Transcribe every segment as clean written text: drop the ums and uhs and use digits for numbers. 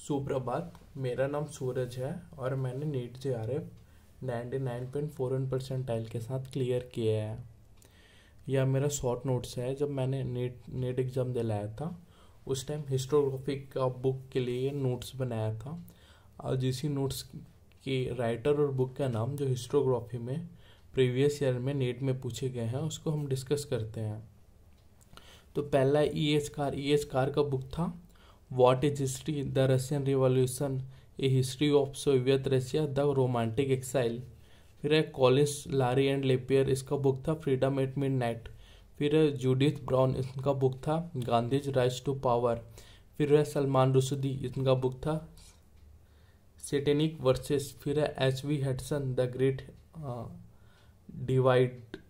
सुप्रभात। मेरा नाम सूरज है और मैंने नीट JRF 99.41 परसेंटाइल के साथ क्लियर किया है। यह मेरा शॉर्ट नोट्स है। जब मैंने नीट एग्ज़ाम दिलाया था उस टाइम हिस्टोग्राफी का बुक के लिए नोट्स बनाया था। आज इसी नोट्स की राइटर और बुक का नाम जो हिस्टोग्राफी में प्रीवियस ईयर में नीट में पूछे गए हैं उसको हम डिस्कस करते हैं। तो पहला E.H. कार का बुक था what is history, the Russian revolution, a history of Soviet Russia, the romantic exile. फिर है कॉलिंस लारी एंड लेपियर, इसका बुक था फ्रीडम एट मिडनाइट। फिर है जूडिथ ब्राउन, इनका बुक था गांधीज राइज टू पावर। फिर है सलमान रुश्दी, इनका बुक था सेटेनिक वर्सेस। फिर है H.V. Hudson, the great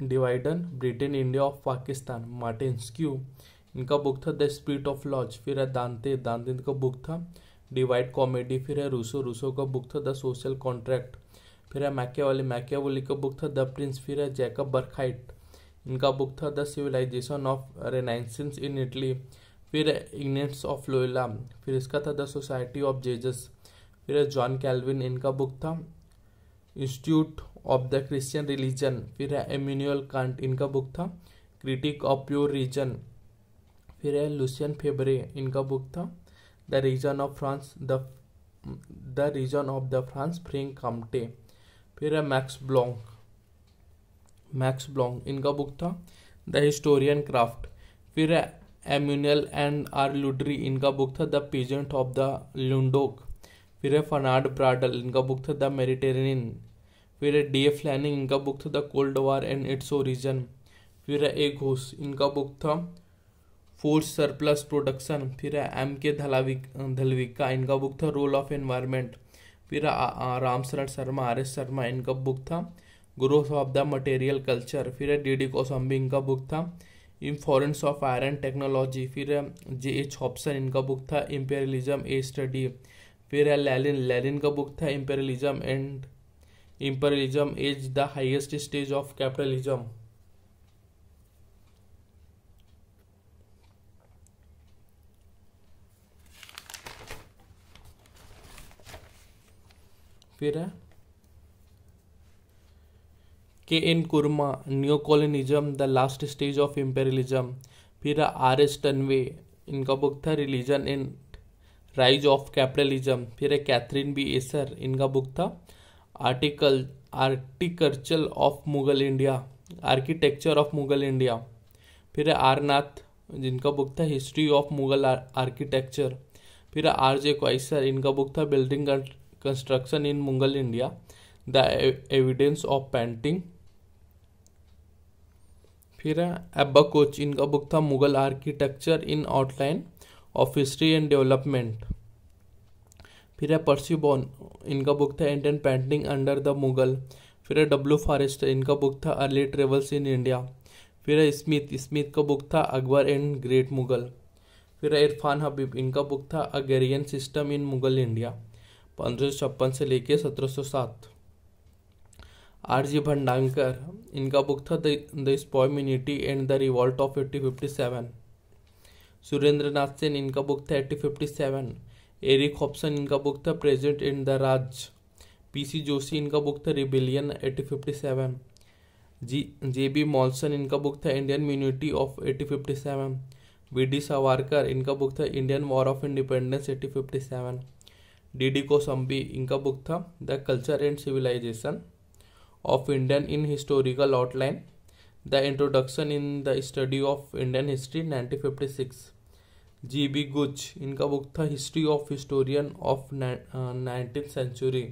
divide, Britain India of Pakistan. मार्टिन्स्क्यू, इनका बुक था द स्पिरिट ऑफ लॉज। फिर है दांते का बुक था डिवाइड कॉमेडी। फिर है रूसो का बुक था द सोशल कॉन्ट्रैक्ट। फिर है मैकियावेली का बुक था द प्रिंस। फिर है जैकब बर्कहाइट, इनका बुक था the civilisation of renaissance in Italy. फिर है इग्नेट्स ऑफ लोयोला, फिर इसका था द सोसाइटी ऑफ जेजस। फिर है जॉन कैल्विन, इनका बुक था institute of the Christian religion. फिर है इमैनुअल कांट, इनका बुक था क्रिटिक ऑफ प्योर रीजन। फिर है लुसियन फेब्रे, इनका बुक था the reason of France Franche Comte. फिर है मैक्स ब्लॉन्क, इनका बुक था द हिस्टोरियन क्राफ्ट। फिर है एम्यूनियल एंड आर लुड्री, इनका बुक था द पीजेंट ऑफ द लुंडोक। फिर है फर्नांड ब्राडल, इनका बुक था द मेडिटेरेनियन। फिर है D.A. फ्लैनिंग, इनका बुक था the cold war and its origin. फिर है ए घोष, इनका बुक था फोर्स सरप्लस प्रोडक्शन। फिर है M.K. धलविका, इनका बुक था रोल ऑफ एनवायरनमेंट। फिर है राम शरण शर्मा, R.S. शर्मा, इनका बुक था growth of the material culture. फिर है D.D. कोसम्बी, इनका बुक था इम्फोरेंस ऑफ आयरन टेक्नोलॉजी। फिर है J.H. हॉब्सन, इनका बुक था इम्पेरियलिज्म ए स्टडी। फिर है लेनिन का बुक था imperialism as the highest stage of capitalism. फिर है K.N. Nkrumah, new colonialism the last stage of imperialism. फिर है R.S. टनवे, इनका बुक था religion and rise of capitalism. फिर है कैथरीन B. एसर, इनका बुक था आर्किटेक्चर ऑफ मुगल इंडिया। फिर है R. नाथ, जिनका बुक था हिस्ट्री ऑफ मुगल आर्किटेक्चर। फिर है R.J. क्वाइसर, इनका बुक था building construction in Mughal India, the evidence of painting. फिर है एब्बा कोच, इनका बुक था Mughal architecture in outline of history and development. फिर है पर्सी बॉन, इनका बुक था Indian painting under the Mughal. फिर है W. फॉरेस्टर, इनका बुक था अर्ली ट्रेवल्स इन इंडिया। फिर है स्मिथ का बुक था अकबर एंड ग्रेट मुगल। फिर है इरफान हबीब, इनका बुक था agrarian system in Mughal India 1556 से लेके 1707। R.G. भंडारकर, इनका बुक था the sepoy mutiny and the revolt of 1857। Surendra Nath Sen, इनका बुक था 1857। एरिक हॉब्सन, इनका बुक था present in the Raj. P.C. Joshi, इनका बुक था रिबेलियन 1857। J.B. मॉल्सन, इनका बुक था इंडियन म्यूनिटी ऑफ 1857। V.D. सावरकर, इनका बुक था Indian war of independence 1857। D.D. Kosambi, इनका बुक था the culture and civilisation of Indian in historical outline, the introduction in the study of Indian history 1956। G.B. Gooch, इनका book था history of historian of 19th century.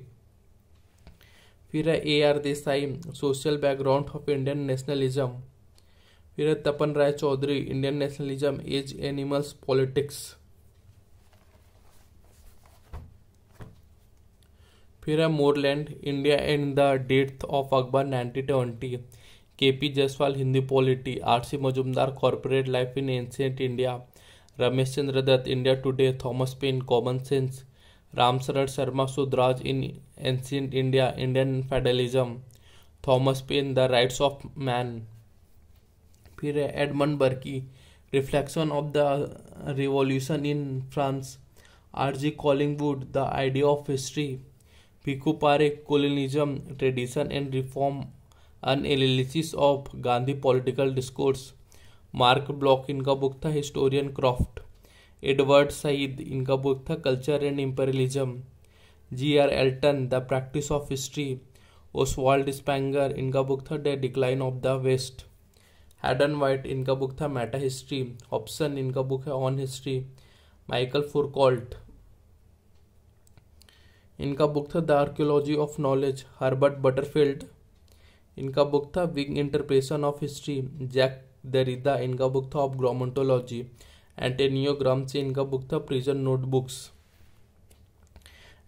फिर है A.R. Desai, social background of Indian nationalism. फिर है Tapan Ray Chaudhuri, Indian nationalism as animals politics. फिर है Moreland, India and the death of Akbar 1920। K.P. Jayaswal, Hindi polity. R.C. Majumdar, corporate life in ancient India. Ramesh Chandra Dutt, India today. Thomas Paine, common sense. Ram Sharan Sharma, सुधराज in ancient India, Indian federalism. Thomas Paine, the rights of man. फिर है Edmund Burke, reflection of the revolution in France. R.G. Collingwood, The Idea of History. Bhikhu Parekh, Colonialism, Tradition and Reform, an Analysis of Gandhi Political Discourse. Marc Bloch, इनका book था historian craft. Edward Said, इनका book था culture and imperialism. G.R. Elton, the practice of history. Oswald Spengler, इनका book था the decline of the west. Hayden White, इनका book था meta history. Hobson, इनका book है ऑन हिस्ट्री. माइकल फुरकॉल्ट, इनका book था the archaeology of knowledge. Herbert Butterfield, इनका book था Whig interpretation of history. Jacques Derrida, इनका बुक था ऑफ ग्रामोटोलॉजी. एंटोनियो ग्राम्सी, इनका बुक था प्रिजन नोटबुक्स.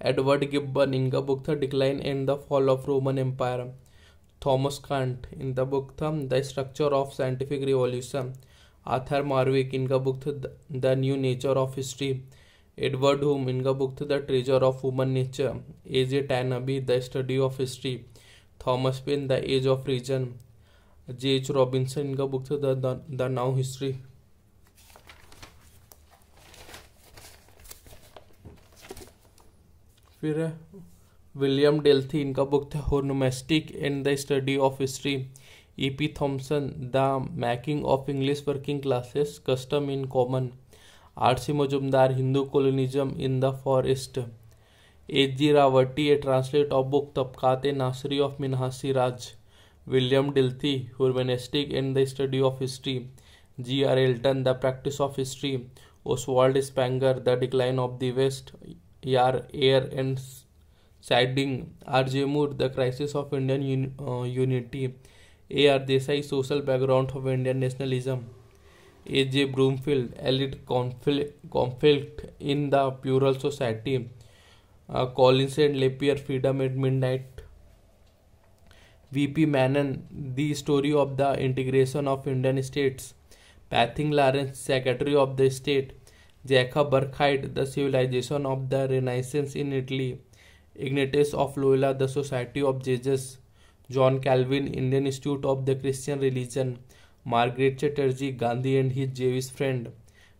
एडवर्ड गिब्बन, इनका बुक था decline and the fall of Roman empire. Thomas Kant, इनका book था the structure of scientific revolution. Arthur Marwick, इनका book था the new nature of history. Edward Hume, इनका book था the treasure of human nature. A.J. Toynbee, the study of history. Thomas Paine, the age of reason. J.H. Robinson, इनका book था the now history. फिर है William Dilthey, इनका book था होर्नोमेस्टिक and the study of history. E.P. Thompson, the making of English working classes, custom in common. R.C. Majumdar, Hindu colonism in the forest. H.G. Raverty, a translate of book Tabaqat Nasiri of मिनहासी राज. William Dilthey, humanistic and the study of history. G.R. Elton, the practice of history. Oswald Spengler, the decline of the west. एयर एंड साइडिंग. R.J. Moore, the crisis of Indian unity. A.R. Desai, social background of Indian nationalism. A.J. Broomfield, elite conflict in the plural society. Collins and Lapierre, freedom at midnight. V.P. Menon, the story of the integration of Indian states. Pethick Lawrence, secretary of the state. Jacob Burckhardt, the civilisation of the Renaissance in Italy. Ignatius of Loyola, the society of Jesus. John Calvin, Indian institute of the Christian religion. Margaret Chatterjee, Gandhi and his Jewish friend.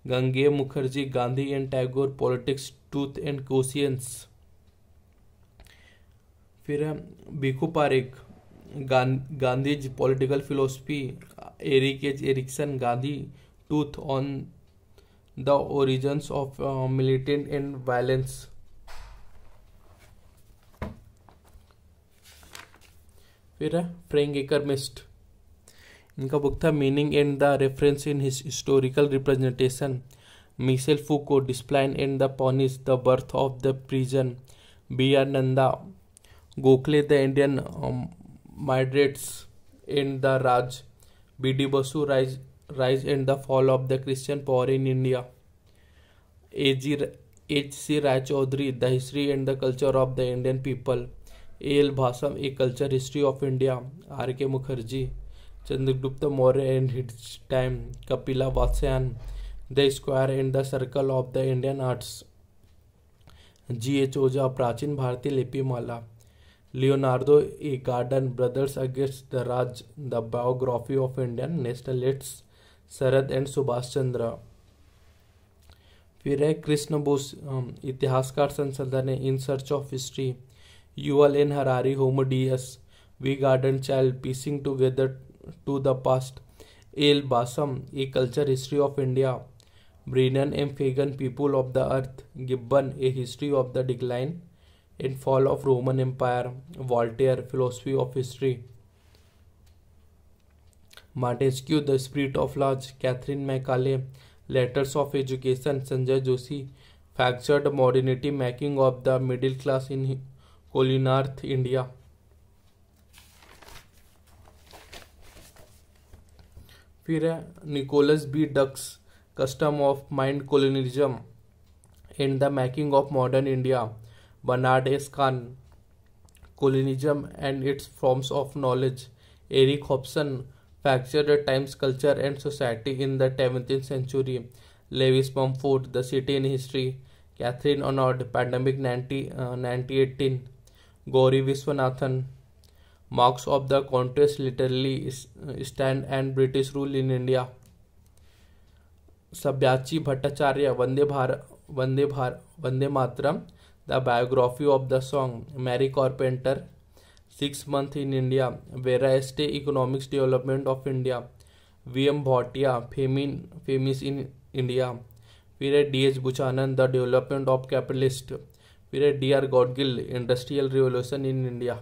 Gangeya Mukherjee, Gandhi and Tagore, politics, truth and conscience. फिर है Bhikhu Parekh, Gandhi's political philosophy. Erik H Erikson, Gandhi, truth on the origins of militant and violence. फिर है Frank Ankersmit, इनका book था meaning and the reference in historical representation. Michel Foucault, discipline and the punish, the birth of the prison. B.R. Nanda, Gokhale, the Indian moderates and the Raj. B.D. Basu, rise and the fall of the Christian power in India. H.C. Raychaudhuri, the history and the culture of the Indian people. A.L. Basham, a culture history of India. R.K. Mukherjee, Chandragupta Maurya and his time. Kapila Vatsyayan, the square and the circle of the Indian arts. G.H. Ojha, Prachin Bharatiya Lipimala. Leonardo A Gordon, brothers against the Raj, the biography of Indian nationalists. Sarat and Subhash Chandra. फिर है कृष्ण बोस, इतिहासकार संशोधन, इन search of history. Yuval N Harari, Homo Deus. V Gordon Childe, piecing together to the past. L Basham, a culture history of India. Brian M Fagan, people of the earth. Gibbon, a history of the decline and fall of Roman empire. Voltaire, philosophy of history. Montesquieu, the spirit of laws. Catherine Macaulay, letters of education. Sanjay Joshi, fractured modernity, making of the middle class in colonial north India. फिर है Nicholas B Dirks, castes of mind, colonialism and the making of modern India. Bernard S Cohn, colonialism and its forms of knowledge. Eric Hobsbawm, fractured times, culture and society in the 17th century. Lewis Mumford, the city in history. Catherine Arnold, pandemic 1918. Gauri Viswanathan, masks of the conquest, literary study and British rule in India. Sabyasachi Bhattacharya, Vande Mataram, the biography of the song, Mary Carpenter, 6 months in India, Vera Economics Development of India, VM Bhatia, Famous in India, फिर है D.H. Buchanan, the development of capitalist, फिर है D.R. Gadgil, industrial revolution in India.